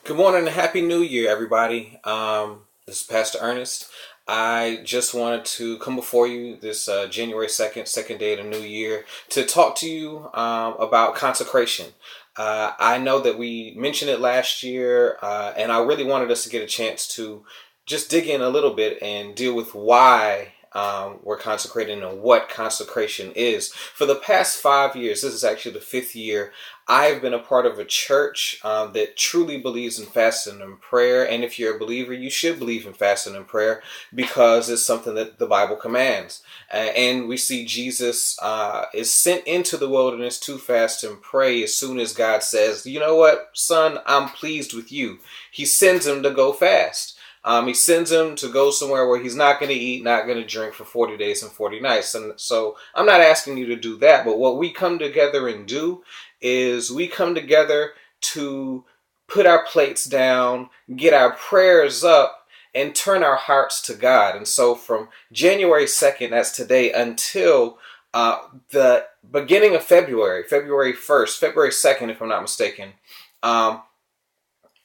Good morning and Happy New Year, everybody. This is Pastor Ernest. I just wanted to come before you this January 2nd, second day of the new year, to talk to you about consecration. I know that we mentioned it last year, and I really wanted us to get a chance to just dig in a little bit and deal with why we're consecrating and what consecration is. For the past 5 years, this is actually the fifth year, I've been a part of a church that truly believes in fasting and prayer. And if you're a believer, you should believe in fasting and prayer because it's something that the Bible commands. And we see Jesus is sent into the wilderness to fast and pray as soon as God says, you know what, son, I'm pleased with you. He sends him to go fast. He sends him to go somewhere where he's not going to eat, not going to drink for 40 days and 40 nights. And so I'm not asking you to do that, but what we come together and do is we come together to put our plates down, get our prayers up, and turn our hearts to God. And so from January 2nd, that's today, until the beginning of February 1st, February 2nd, if I'm not mistaken, um,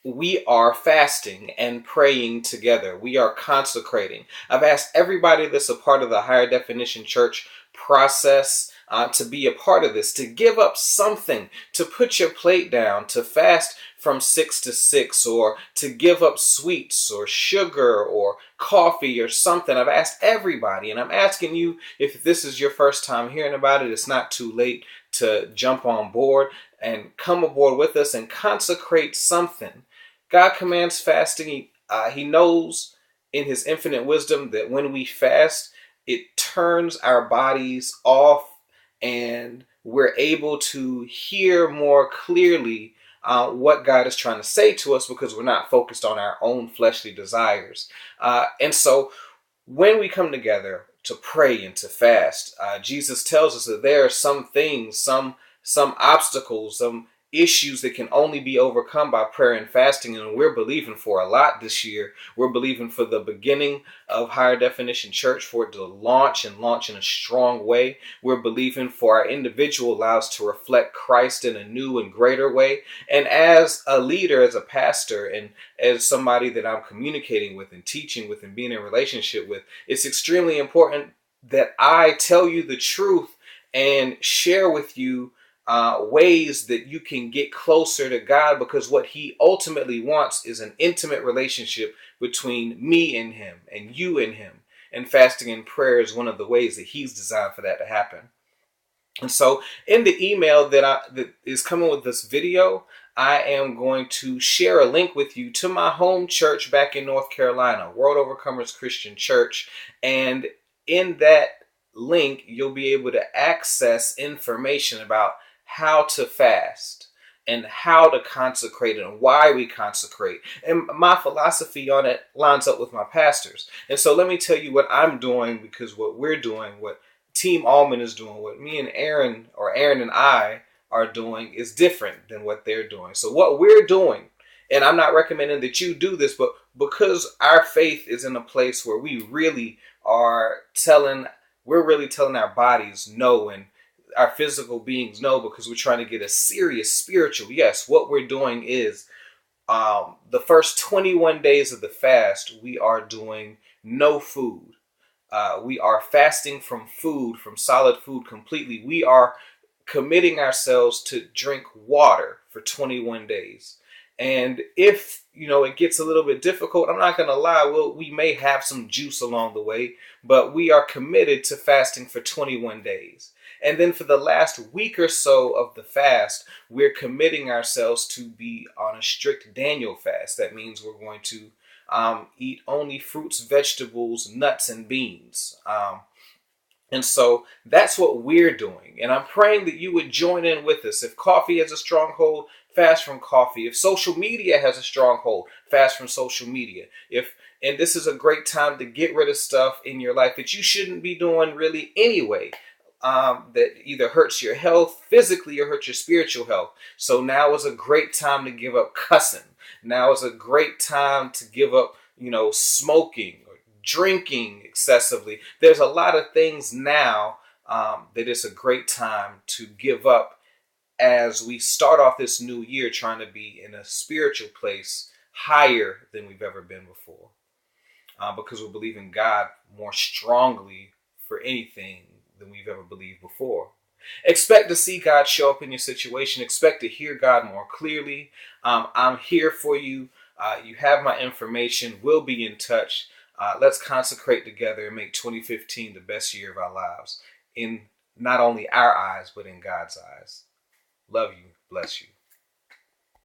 we are fasting and praying together. We are consecrating. I've asked everybody that's a part of the higher definition church process to be a part of this, to give up something, to put your plate down, to fast from 6 to 6, or to give up sweets or sugar or coffee or something. I've asked everybody, and I'm asking you, if this is your first time hearing about it, it's not too late to jump on board and come aboard with us and consecrate something. God commands fasting. He knows in his infinite wisdom that when we fast, it turns our bodies off and we're able to hear more clearly what God is trying to say to us because we're not focused on our own fleshly desires. And so when we come together to pray and to fast, Jesus tells us that there are some things, some obstacles, some issues that can only be overcome by prayer and fasting. And we're believing for a lot this year. We're believing for the beginning of higher definition church, for it to launch in a strong way. We're believing for our individual lives to reflect Christ in a new and greater way. And as a leader, as a pastor, and as somebody that I'm communicating with and teaching with and being in relationship with, it's extremely important that I tell you the truth and share with you ways that you can get closer to God, because what he ultimately wants is an intimate relationship between me and him and you and him. And fasting and prayer is one of the ways that he's designed for that to happen. And so in the email that is coming with this video, I am going to share a link with you to my home church back in North Carolina, World Overcomers Christian Church. And in that link, you'll be able to access information about how to fast and how to consecrate and why we consecrate. And my philosophy on it lines up with my pastor's. And so let me tell you what I'm doing, because what we're doing, what Team Allman is doing, what me and Aaron, or Aaron and I, are doing is different than what they're doing. So what we're doing, and I'm not recommending that you do this, but because our faith is in a place where we're really telling our bodies no, and our physical beings no, because we're trying to get a serious spiritual yes. What we're doing is the first 21 days of the fast, we are doing no food. We are fasting from food, from solid food completely. We are committing ourselves to drink water for 21 days. And if, it gets a little bit difficult, I'm not going to lie, we may have some juice along the way, but we are committed to fasting for 21 days. And then for the last week or so of the fast, we're committing ourselves to be on a strict Daniel fast. That means we're going to eat only fruits, vegetables, nuts, and beans. And so that's what we're doing. And I'm praying that you would join in with us. If coffee has a stronghold, fast from coffee. If social media has a stronghold, fast from social media. And this is a great time to get rid of stuff in your life that you shouldn't be doing really anyway. That either hurts your health physically or hurts your spiritual health. So now is a great time to give up cussing. Now is a great time to give up, smoking or drinking excessively. There's a lot of things now that it's a great time to give up as we start off this new year trying to be in a spiritual place higher than we've ever been before. Because we believe in God more strongly for anything than we've ever believed before. Expect to see God show up in your situation. Expect to hear God more clearly. I'm here for you. You have my information. We'll be in touch. Let's consecrate together and make 2015 the best year of our lives in not only our eyes, but in God's eyes. Love you. Bless you.